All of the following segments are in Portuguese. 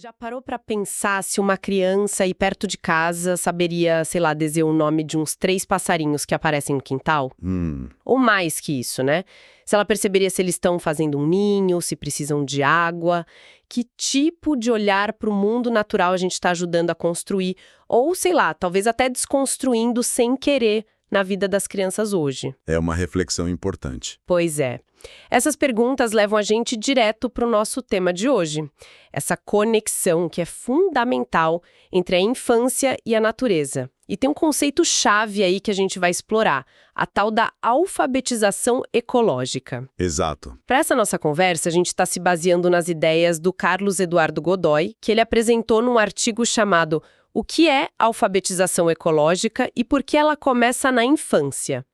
Já parou pra pensar se uma criança aí perto de casa saberia, sei lá, dizer o nome de uns 3 passarinhos que aparecem no quintal? Ou mais que isso, né? Se ela perceberia se eles estão fazendo um ninho, se precisam de água, que tipo de olhar para o mundo natural a gente está ajudando a construir, ou sei lá, talvez até desconstruindo sem querer na vida das crianças hoje. É uma reflexão importante. Pois é. Essas perguntas levam a gente direto para o nosso tema de hoje. Essa conexão que é fundamental entre a infância e a natureza. E tem um conceito-chave aí que a gente vai explorar, a tal da alfabetização ecológica. Exato. Para essa nossa conversa, a gente está se baseando nas ideias do Carlos Eduardo Godoy, que ele apresentou num artigo chamado O que é alfabetização ecológica e por que ela começa na infância?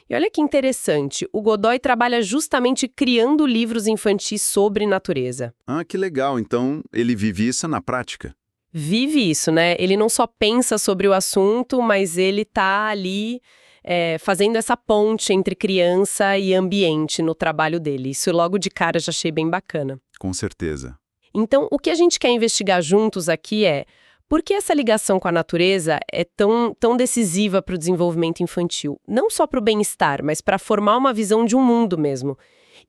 E olha que interessante, o Godoy trabalha justamente criando livros infantis sobre natureza. Ah, que legal. Então, ele vive isso na prática. Vive isso, né? Ele não só pensa sobre o assunto, mas ele tá ali fazendo essa ponte entre criança e ambiente no trabalho dele. Isso logo de cara já achei bem bacana. Com certeza. Então, o que a gente quer investigar juntos aqui é por que essa ligação com a natureza é tão decisiva para o desenvolvimento infantil? Não só para o bem-estar, mas para formar uma visão de um mundo mesmo.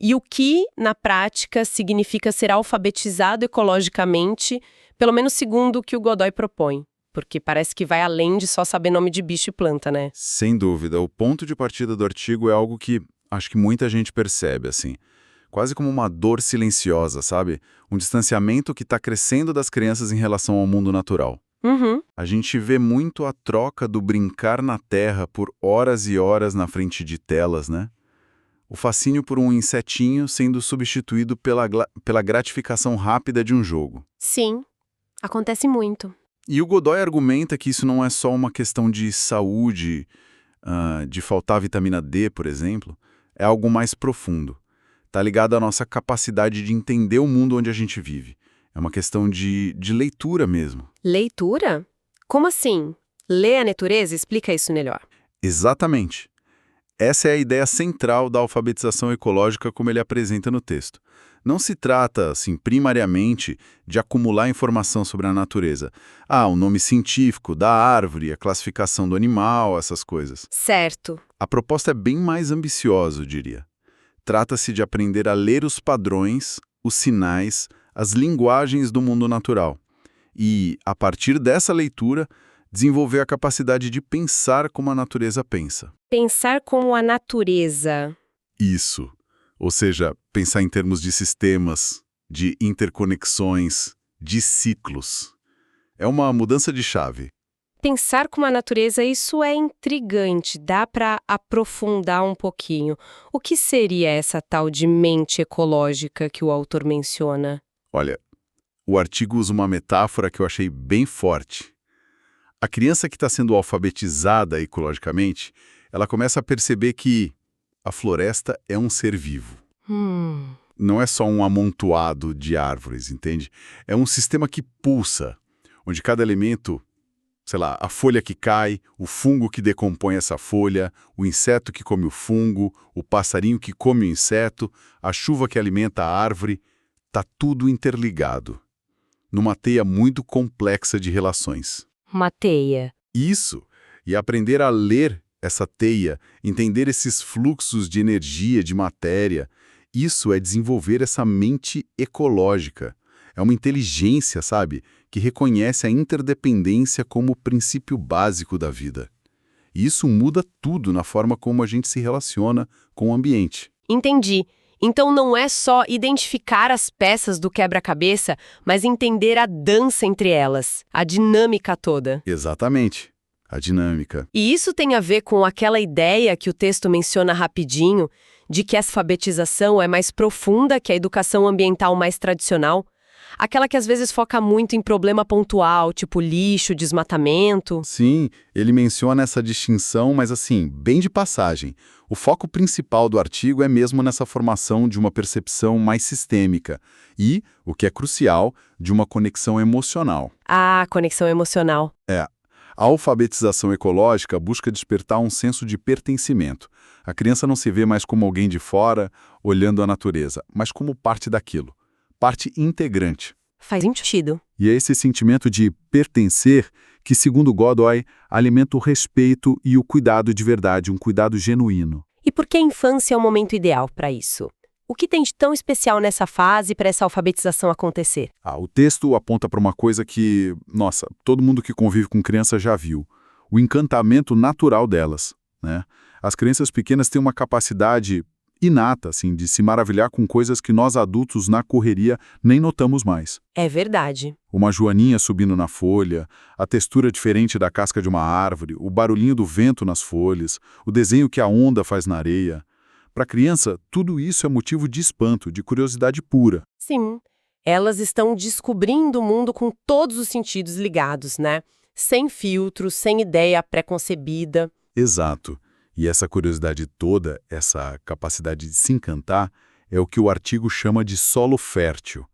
E o que, na prática, significa ser alfabetizado ecologicamente, pelo menos segundo o que o Godoy propõe. Porque parece que vai além de só saber nome de bicho e planta, né? Sem dúvida. O ponto de partida do artigo é algo que acho que muita gente percebe, assim. Quase como uma dor silenciosa, sabe? Um distanciamento que está crescendo das crianças em relação ao mundo natural. Uhum. A gente vê muito a troca do brincar na terra por horas e horas na frente de telas, né? O fascínio por um insetinho sendo substituído pela gratificação rápida de um jogo. Sim, acontece muito. E o Godoy argumenta que isso não é só uma questão de saúde, de faltar vitamina D, por exemplo, é algo mais profundo. Está ligado à nossa capacidade de entender o mundo onde a gente vive. É uma questão de leitura mesmo. Leitura? Como assim? Ler a natureza? Explica isso melhor. Exatamente. Essa é a ideia central da alfabetização ecológica como ele apresenta no texto. Não se trata, assim, primariamente de acumular informação sobre a natureza. O nome científico da árvore, a classificação do animal, essas coisas. Certo. A proposta é bem mais ambiciosa, eu diria. Trata-se de aprender a ler os padrões, os sinais, as linguagens do mundo natural. E, a partir dessa leitura, desenvolver a capacidade de pensar como a natureza pensa. Pensar como a natureza. Isso. Ou seja, pensar em termos de sistemas, de interconexões, de ciclos. É uma mudança de chave. Pensar como a natureza, isso é intrigante. Dá para aprofundar um pouquinho. O que seria essa tal de mente ecológica que o autor menciona? Olha, o artigo usa uma metáfora que eu achei bem forte. A criança que está sendo alfabetizada ecologicamente, ela começa a perceber que a floresta é um ser vivo. Não é só um amontoado de árvores, entende? É um sistema que pulsa, onde cada elemento, sei lá, a folha que cai, o fungo que decompõe essa folha, o inseto que come o fungo, o passarinho que come o inseto, a chuva que alimenta a árvore, tá tudo interligado, numa teia muito complexa de relações. Uma teia. Isso, e aprender a ler essa teia, entender esses fluxos de energia, de matéria, isso é desenvolver essa mente ecológica. É uma inteligência, sabe, que reconhece a interdependência como o princípio básico da vida. E isso muda tudo na forma como a gente se relaciona com o ambiente. Entendi. Então não é só identificar as peças do quebra-cabeça, mas entender a dança entre elas, a dinâmica toda. Exatamente. A dinâmica. E isso tem a ver com aquela ideia que o texto menciona rapidinho, de que a alfabetização é mais profunda que a educação ambiental mais tradicional, aquela que às vezes foca muito em problema pontual, tipo lixo, desmatamento. Sim, ele menciona essa distinção, mas assim, bem de passagem. O foco principal do artigo é mesmo nessa formação de uma percepção mais sistêmica e, o que é crucial, de uma conexão emocional. Conexão emocional. A alfabetização ecológica busca despertar um senso de pertencimento. A criança não se vê mais como alguém de fora, olhando a natureza, mas como parte daquilo. Parte integrante. Faz sentido. E é esse sentimento de pertencer que, segundo Godoy, alimenta o respeito e o cuidado de verdade, um cuidado genuíno. E por que a infância é o momento ideal para isso? O que tem de tão especial nessa fase para essa alfabetização acontecer? O texto aponta para uma coisa que, nossa, todo mundo que convive com criança já viu. O encantamento natural delas, né? As crianças pequenas têm uma capacidade inata, assim, de se maravilhar com coisas que nós adultos, na correria, nem notamos mais. É verdade. Uma joaninha subindo na folha, a textura diferente da casca de uma árvore, o barulhinho do vento nas folhas, o desenho que a onda faz na areia. Para a criança, tudo isso é motivo de espanto, de curiosidade pura. Sim. Elas estão descobrindo o mundo com todos os sentidos ligados, né? Sem filtro, sem ideia pré-concebida. Exato. E essa curiosidade toda, essa capacidade de se encantar, é o que o artigo chama de solo fértil.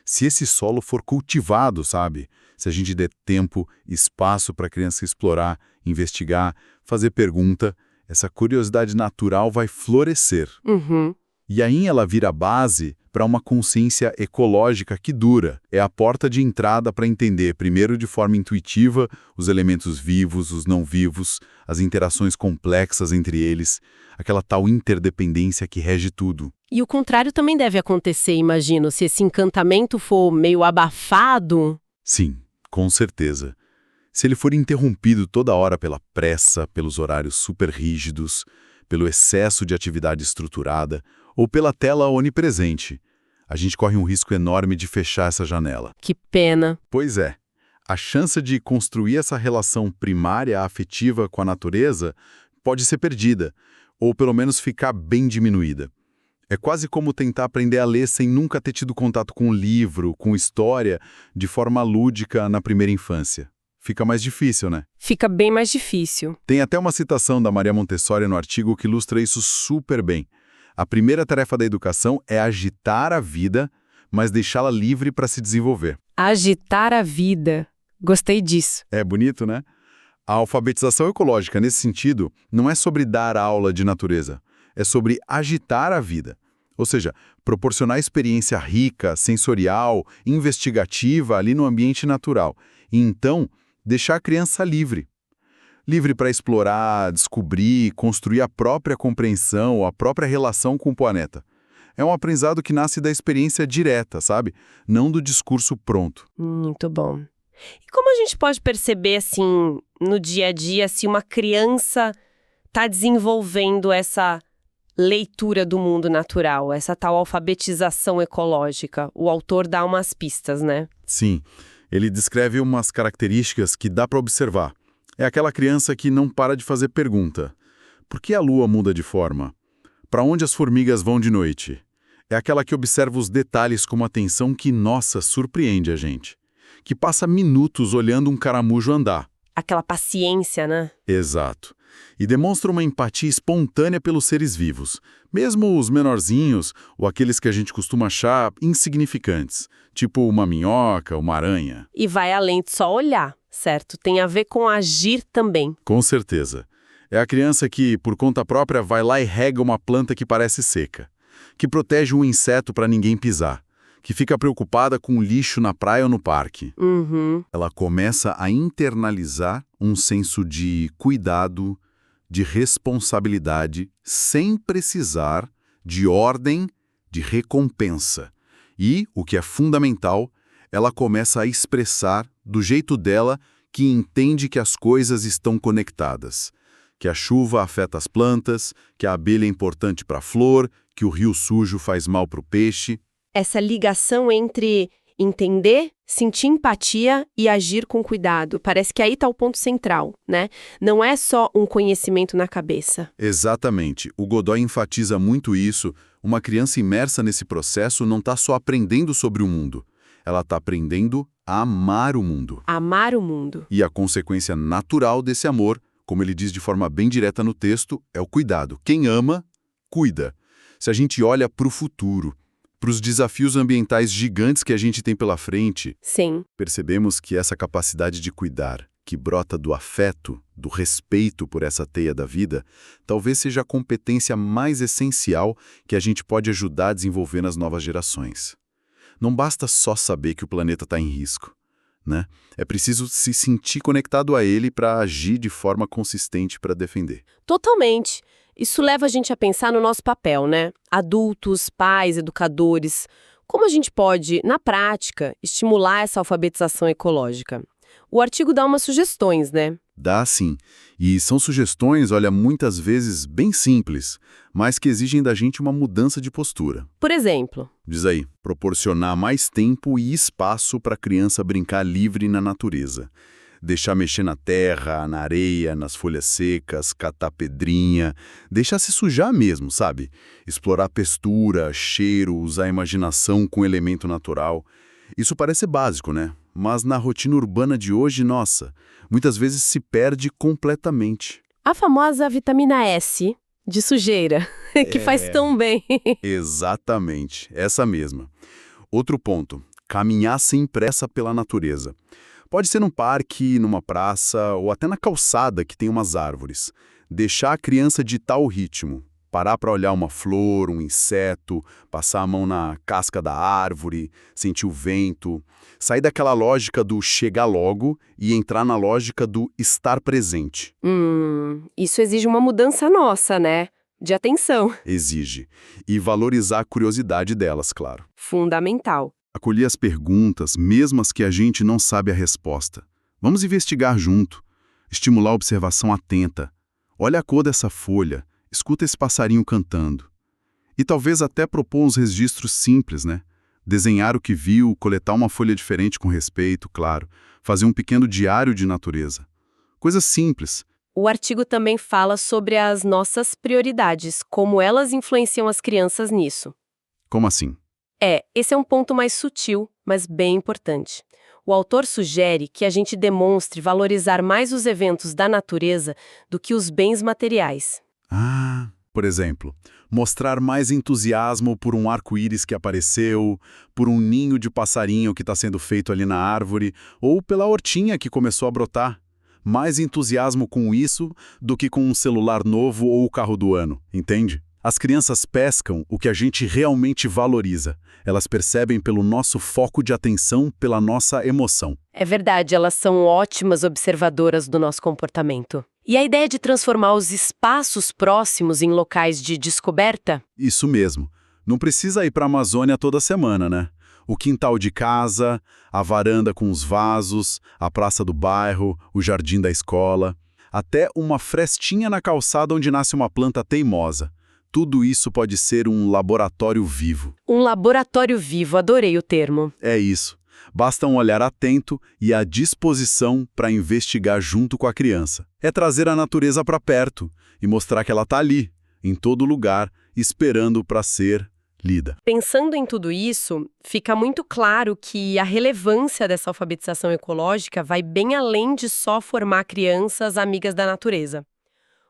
Se esse solo for cultivado, sabe? Se a gente der tempo, espaço para a criança explorar, investigar, fazer pergunta, essa curiosidade natural vai florescer. Uhum. E aí ela vira base para uma consciência ecológica que dura. É a porta de entrada para entender, primeiro de forma intuitiva, os elementos vivos, os não vivos, as interações complexas entre eles, aquela tal interdependência que rege tudo. E o contrário também deve acontecer, imagino, se esse encantamento for meio abafado. Sim, com certeza. Se ele for interrompido toda hora pela pressa, pelos horários super rígidos, pelo excesso de atividade estruturada ou pela tela onipresente, a gente corre um risco enorme de fechar essa janela. Que pena. Pois é. A chance de construir essa relação primária afetiva com a natureza pode ser perdida, ou pelo menos ficar bem diminuída. É quase como tentar aprender a ler sem nunca ter tido contato com um livro, com história, de forma lúdica na primeira infância. Fica mais difícil, né? Fica bem mais difícil. Tem até uma citação da Maria Montessori no artigo que ilustra isso super bem. A primeira tarefa da educação é agitar a vida, mas deixá-la livre para se desenvolver. Agitar a vida. Gostei disso. É bonito, né? A alfabetização ecológica, nesse sentido, não é sobre dar aula de natureza. É sobre agitar a vida. Ou seja, proporcionar experiência rica, sensorial, investigativa ali no ambiente natural. E então, deixar a criança livre. Livre para explorar, descobrir, construir a própria compreensão, a própria relação com o planeta. É um aprendizado que nasce da experiência direta, sabe? Não do discurso pronto. Muito bom. E como a gente pode perceber, assim, no dia a dia, se uma criança está desenvolvendo essa leitura do mundo natural, essa tal alfabetização ecológica? O autor dá umas pistas, né? Sim. Ele descreve umas características que dá para observar. É aquela criança que não para de fazer pergunta. Por que a lua muda de forma? Para onde as formigas vão de noite? É aquela que observa os detalhes com uma atenção que, nossa, surpreende a gente. Que passa minutos olhando um caramujo andar. Aquela paciência, né? Exato. E demonstra uma empatia espontânea pelos seres vivos, mesmo os menorzinhos ou aqueles que a gente costuma achar insignificantes, tipo uma minhoca, uma aranha. E vai além de só olhar, certo? Tem a ver com agir também. Com certeza. É a criança que, por conta própria, vai lá e rega uma planta que parece seca, que protege um inseto para ninguém pisar, que fica preocupada com o lixo na praia ou no parque. Uhum. Ela começa a internalizar um senso de cuidado, de responsabilidade, sem precisar de ordem, de recompensa. E, o que é fundamental, ela começa a expressar, do jeito dela, que entende que as coisas estão conectadas. Que a chuva afeta as plantas, que a abelha é importante para a flor, que o rio sujo faz mal para o peixe. Essa ligação entre entender, sentir empatia e agir com cuidado. Parece que aí está o ponto central, né? Não é só um conhecimento na cabeça. Exatamente. O Godoy enfatiza muito isso. Uma criança imersa nesse processo não está só aprendendo sobre o mundo. Ela está aprendendo a amar o mundo. Amar o mundo. E a consequência natural desse amor, como ele diz de forma bem direta no texto, é o cuidado. Quem ama, cuida. Se a gente olha para o futuro, para os desafios ambientais gigantes que a gente tem pela frente, sim, percebemos que essa capacidade de cuidar, que brota do afeto, do respeito por essa teia da vida, talvez seja a competência mais essencial que a gente pode ajudar a desenvolver nas novas gerações. Não basta só saber que o planeta está em risco, né? É preciso se sentir conectado a ele para agir de forma consistente para defender. Totalmente. Isso leva a gente a pensar no nosso papel, né? Adultos, pais, educadores. Como a gente pode, na prática, estimular essa alfabetização ecológica? O artigo dá umas sugestões, né? Dá sim. E são sugestões, olha, muitas vezes bem simples, mas que exigem da gente uma mudança de postura. Por exemplo, Diz aí, proporcionar mais tempo e espaço para a criança brincar livre na natureza. Deixar mexer na terra, na areia, nas folhas secas, catar pedrinha, deixar se sujar mesmo, sabe? Explorar textura, cheiro, usar a imaginação com elemento natural. Isso parece básico, né? Mas na rotina urbana de hoje, nossa, muitas vezes se perde completamente. a famosa vitamina S de sujeira, que faz tão bem. Exatamente, essa mesma. Outro ponto, caminhar sem pressa pela natureza. Pode ser num parque, numa praça ou até na calçada que tem umas árvores. Deixar a criança ditar o ritmo. Parar para olhar uma flor, um inseto, passar a mão na casca da árvore, sentir o vento. Sair daquela lógica do chegar logo e entrar na lógica do estar presente. Isso exige uma mudança nossa, né? De atenção. Exige. E valorizar a curiosidade delas, claro. Fundamental. Acolher as perguntas, mesmo as que a gente não sabe a resposta. Vamos investigar junto. Estimular a observação atenta. Olha a cor dessa folha. Escuta esse passarinho cantando. E talvez até propor uns registros simples, né? Desenhar o que viu, coletar uma folha diferente com respeito, claro. Fazer um pequeno diário de natureza. Coisas simples. O artigo também fala sobre as nossas prioridades, como elas influenciam as crianças nisso. Como assim? Esse é um ponto mais sutil, mas bem importante. O autor sugere que a gente demonstre valorizar mais os eventos da natureza do que os bens materiais. Por exemplo, mostrar mais entusiasmo por um arco-íris que apareceu, por um ninho de passarinho que está sendo feito ali na árvore, ou pela hortinha que começou a brotar. Mais entusiasmo com isso do que com um celular novo ou o carro do ano, entende? As crianças pescam o que a gente realmente valoriza. Elas percebem pelo nosso foco de atenção, pela nossa emoção. É verdade, elas são ótimas observadoras do nosso comportamento. E a ideia de transformar os espaços próximos em locais de descoberta? Isso mesmo. Não precisa ir para a Amazônia toda semana, né? O quintal de casa, a varanda com os vasos, a praça do bairro, o jardim da escola, até uma frestinha na calçada onde nasce uma planta teimosa. Tudo isso pode ser um laboratório vivo. Um laboratório vivo, adorei o termo. É isso. Basta um olhar atento e a disposição para investigar junto com a criança. É trazer a natureza para perto e mostrar que ela está ali, em todo lugar, esperando para ser lida. Pensando em tudo isso, fica muito claro que a relevância dessa alfabetização ecológica vai bem além de só formar crianças amigas da natureza.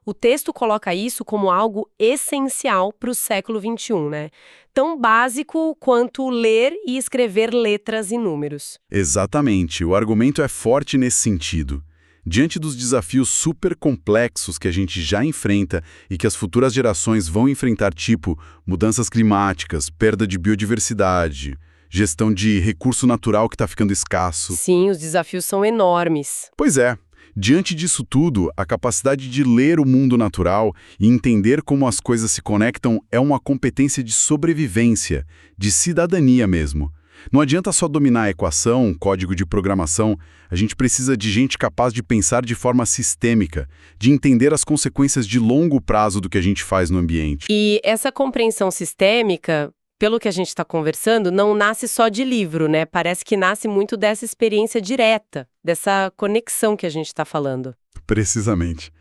O texto coloca isso como algo essencial para o século XXI, né? Tão básico quanto ler e escrever letras e números. Exatamente, o argumento é forte nesse sentido. Diante dos desafios super complexos que a gente já enfrenta e que as futuras gerações vão enfrentar, tipo mudanças climáticas, perda de biodiversidade, gestão de recurso natural que está ficando escasso. Sim, os desafios são enormes. Pois é. Diante disso tudo, a capacidade de ler o mundo natural e entender como as coisas se conectam é uma competência de sobrevivência, de cidadania mesmo. Não adianta só dominar a equação, código de programação, a gente precisa de gente capaz de pensar de forma sistêmica, de entender as consequências de longo prazo do que a gente faz no ambiente. E essa compreensão sistêmica, pelo que a gente está conversando, não nasce só de livro, né? Parece que nasce muito dessa experiência direta, dessa conexão que a gente está falando. Precisamente.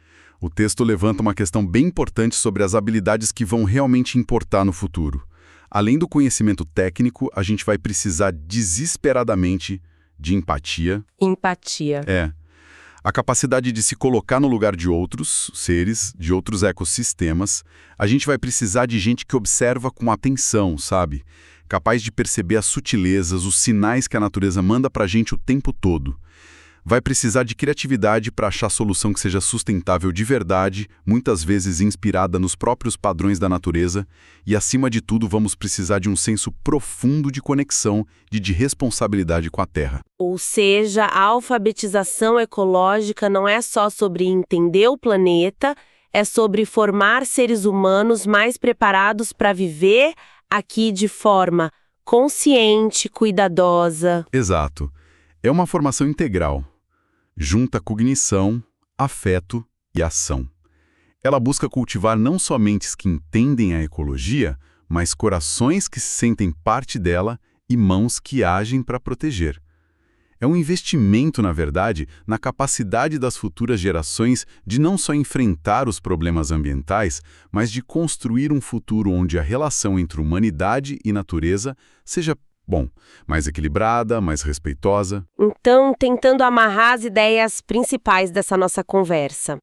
O texto levanta uma questão bem importante sobre as habilidades que vão realmente importar no futuro. Além do conhecimento técnico, a gente vai precisar desesperadamente de empatia. Empatia. A capacidade de se colocar no lugar de outros seres, de outros ecossistemas. A gente vai precisar de gente que observa com atenção, sabe? Capaz de perceber as sutilezas, os sinais que a natureza manda pra gente o tempo todo. Vai precisar de criatividade para achar solução que seja sustentável de verdade, muitas vezes inspirada nos próprios padrões da natureza, e acima de tudo vamos precisar de um senso profundo de conexão e de responsabilidade com a Terra. Ou seja, a alfabetização ecológica não é só sobre entender o planeta, é sobre formar seres humanos mais preparados para viver aqui de forma consciente, cuidadosa. Exato. É uma formação integral. Junta cognição, afeto e ação. Ela busca cultivar não só mentes que entendem a ecologia, mas corações que se sentem parte dela e mãos que agem para proteger. É um investimento, na verdade, na capacidade das futuras gerações de não só enfrentar os problemas ambientais, mas de construir um futuro onde a relação entre humanidade e natureza seja, mais equilibrada, mais respeitosa. Então, tentando amarrar as ideias principais dessa nossa conversa.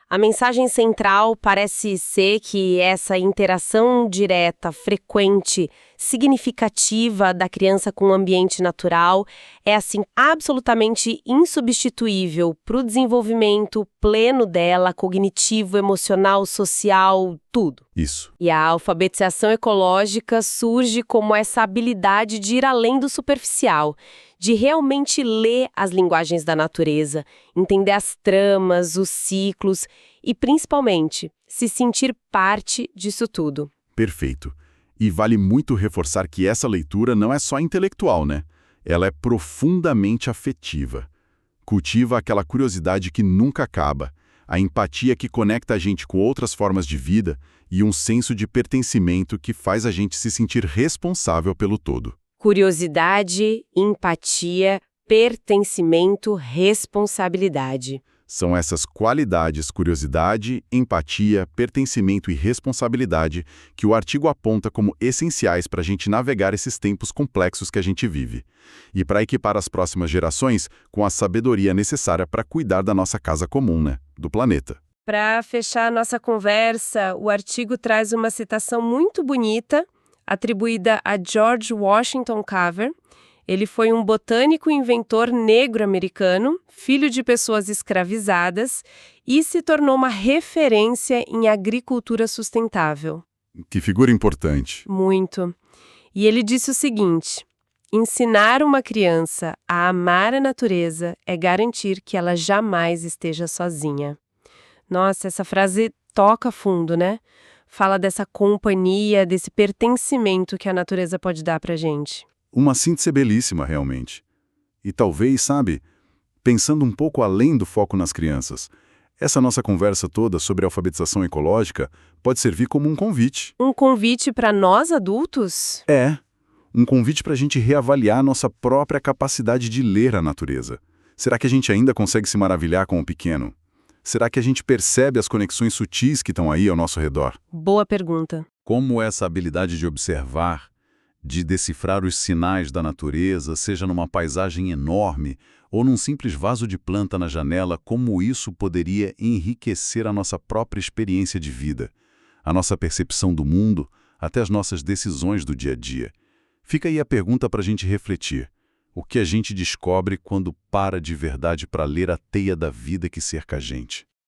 A mensagem central parece ser que essa interação direta, frequente, significativa da criança com o ambiente natural é, assim, absolutamente insubstituível para o desenvolvimento pleno dela, cognitivo, emocional, social, tudo. Isso. E a alfabetização ecológica surge como essa habilidade de ir além do superficial, de realmente ler as linguagens da natureza, entender as tramas, os ciclos e, principalmente, se sentir parte disso tudo. Perfeito. E vale muito reforçar que essa leitura não é só intelectual, né? Ela é profundamente afetiva. Cultiva aquela curiosidade que nunca acaba, a empatia que conecta a gente com outras formas de vida e um senso de pertencimento que faz a gente se sentir responsável pelo todo. Curiosidade, empatia, pertencimento, responsabilidade. São essas qualidades, curiosidade, empatia, pertencimento e responsabilidade que o artigo aponta como essenciais para a gente navegar esses tempos complexos que a gente vive. E para equipar as próximas gerações com a sabedoria necessária para cuidar da nossa casa comum, né? Do planeta. Para fechar a nossa conversa, o artigo traz uma citação muito bonita, atribuída a George Washington Carver. Ele foi um botânico e inventor negro-americano, filho de pessoas escravizadas, e se tornou uma referência em agricultura sustentável. Que figura importante. Muito. E ele disse o seguinte: ensinar uma criança a amar a natureza é garantir que ela jamais esteja sozinha. Nossa, essa frase toca fundo, né? Fala dessa companhia, desse pertencimento que a natureza pode dar pra gente. Uma síntese belíssima, realmente. E talvez, sabe, pensando um pouco além do foco nas crianças, essa nossa conversa toda sobre alfabetização ecológica pode servir como um convite. Um convite para nós adultos? É, um convite para a gente reavaliar nossa própria capacidade de ler a natureza. Será que a gente ainda consegue se maravilhar com o pequeno? Será que a gente percebe as conexões sutis que estão aí ao nosso redor? Boa pergunta. Como essa habilidade de observar, de decifrar os sinais da natureza, seja numa paisagem enorme ou num simples vaso de planta na janela, como isso poderia enriquecer a nossa própria experiência de vida, a nossa percepção do mundo, até as nossas decisões do dia a dia. Fica aí a pergunta para a gente refletir. O que a gente descobre quando para de verdade para ler a teia da vida que cerca a gente?